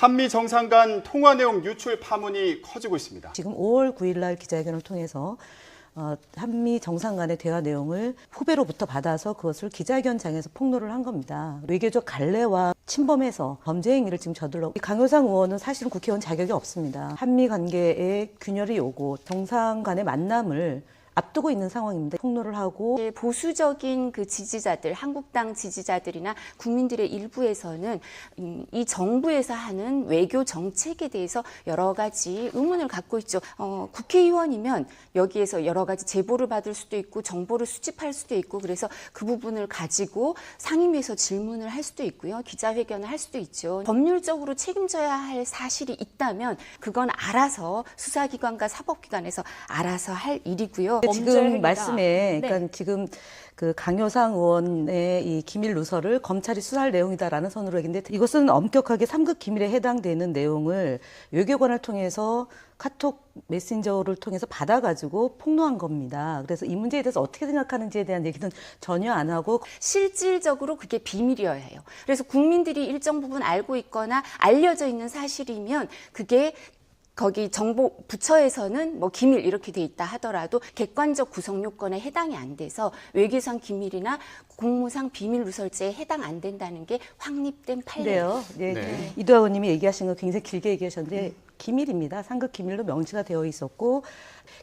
한미 정상 간 통화 내용 유출 파문이 커지고 있습니다. 지금 5월 9일 날 기자회견을 통해서 한미 정상 간의 대화 내용을 후배로부터 받아서 그것을 기자회견장에서 폭로를 한 겁니다. 외교적 갈래와 침범해서 범죄 행위를 지금 저질러. 강효상 의원은 사실은 국회의원 자격이 없습니다. 한미 관계의 균열이 오고 정상 간의 만남을 앞두고 있는 상황입니다. 폭로를 하고 보수적인 그 지지자들, 한국당 지지자들이나 국민들의 일부에서는 이 정부에서 하는 외교 정책에 대해서 여러 가지 의문을 갖고 있죠. 국회의원이면 여기에서 여러 가지 제보를 받을 수도 있고 정보를 수집할 수도 있고 그래서 그 부분을 가지고 상임위에서 질문을 할 수도 있고요. 기자회견을 할 수도 있죠. 법률적으로 책임져야 할 사실이 있다면 그건 알아서 수사기관과 사법기관에서 알아서 할 일이고요. 지금 말씀에 그러니까 지금 그 강효상 의원의 이 기밀 누설을 검찰이 수사할 내용이다라는 선으로 얘기했는데 이것은 엄격하게 3급 기밀에 해당되는 내용을 외교관을 통해서 카톡 메신저를 통해서 받아가지고 폭로한 겁니다. 그래서 이 문제에 대해서 어떻게 생각하는지에 대한 얘기는 전혀 안 하고 실질적으로 그게 비밀이어야 해요. 그래서 국민들이 일정 부분 알고 있거나 알려져 있는 사실이면 그게 거기 정보 부처에서는 뭐 기밀 이렇게 돼 있다 하더라도 객관적 구성 요건에 해당이 안 돼서 외교상 기밀이나 공무상 비밀 누설죄에 해당 안 된다는 게 확립된 판례예요. 네. 이두하 의원님이 얘기하신 거 굉장히 길게 얘기하셨는데 기밀입니다. 상급 기밀로 명시가 되어 있었고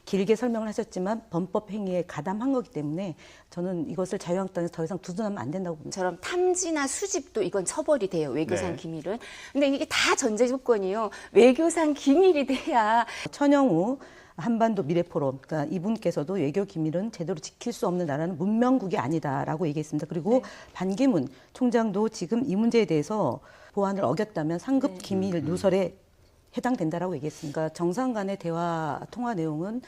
길게 설명을 하셨지만 범법 행위에 가담한 거기 때문에 저는 이것을 자유한국당에서 더 이상 두둔하면 안 된다고 봅니다. 저런 탐지나 수집도 이건 처벌이 돼요. 외교상 기밀은. 근데 이게 다 전제 조건이에요. 외교상 기밀이 돼야. 천영우 한반도 미래포럼, 그러니까 이분께서도 외교 기밀은 제대로 지킬 수 없는 나라는 문명국이 아니다라고 얘기했습니다. 그리고 반기문 총장도 지금 이 문제에 대해서 보안을 어겼다면 상급 기밀 누설에 해당된다라고 얘기했습니다. 정상 간의 대화 통화 내용은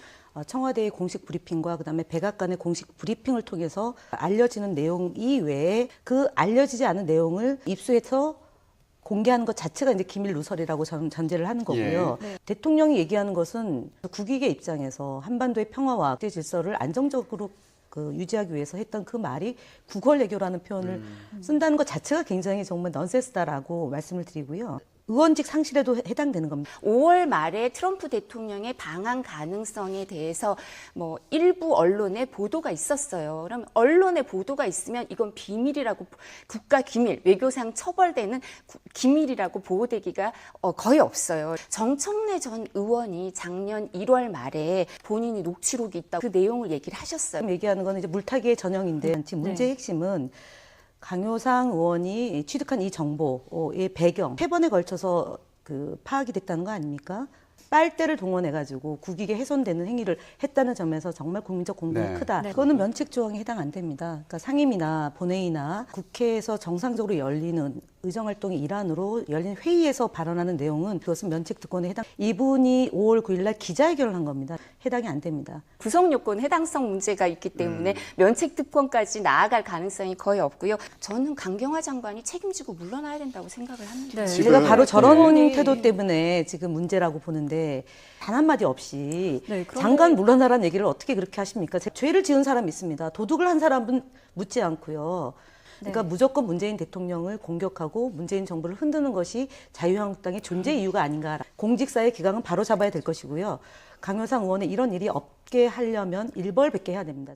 청와대의 공식 브리핑과 그다음에 백악관의 공식 브리핑을 통해서 알려지는 내용 이외에 그 알려지지 않은 내용을 입수해서 공개하는 것 자체가 이제 기밀 누설이라고 저는 전제를 하는 거고요. 대통령이 얘기하는 것은 국익의 입장에서 한반도의 평화와 국제 질서를 안정적으로 유지하기 위해서 했던 그 말이 국월 외교라는 표현을 쓴다는 것 자체가 굉장히 정말 넌센스다라고 말씀을 드리고요. 의원직 상실에도 해당되는 겁니다. 5월 말에 트럼프 대통령의 방한 가능성에 대해서 뭐 일부 언론의 보도가 있었어요. 그럼 언론의 보도가 있으면 이건 비밀이라고 국가 기밀, 외교상 처벌되는 기밀이라고 보호되기가 거의 없어요. 정청래 전 의원이 작년 1월 말에 본인이 녹취록이 있다고 그 내용을 얘기를 하셨어요. 얘기하는 건 이제 물타기의 전형인데 지금 문제의 핵심은 강효상 의원이 취득한 이 정보의 배경 3번에 걸쳐서 파악이 됐다는 거 아닙니까? 빨대를 동원해가지고 국익에 훼손되는 행위를 했다는 점에서 정말 국민적 공분이 크다. 그거는 면책 조항에 해당 안 됩니다. 그러니까 상임이나 본회의나 국회에서 정상적으로 열리는 의정활동의 일환으로 열린 회의에서 발언하는 내용은 그것은 면책특권에 해당. 이분이 5월 9일 날 기자회견을 한 겁니다. 해당이 안 됩니다. 구성 요건 해당성 문제가 있기 때문에 면책특권까지 나아갈 가능성이 거의 없고요. 저는 강경화 장관이 책임지고 물러나야 된다고 생각을 합니다. 제가 바로 저런 태도 때문에 지금 문제라고 보는데 단 한마디 없이 장관 물러나라는 얘기를 어떻게 그렇게 하십니까? 죄를 지은 사람이 있습니다. 도둑을 한 사람은 묻지 않고요. 그러니까 무조건 문재인 대통령을 공격하고 문재인 정부를 흔드는 것이 자유한국당의 존재 이유가 아닌가. 공직사의 기강은 바로 잡아야 될 것이고요. 강효상 의원의 이런 일이 없게 하려면 일벌백계 해야 됩니다.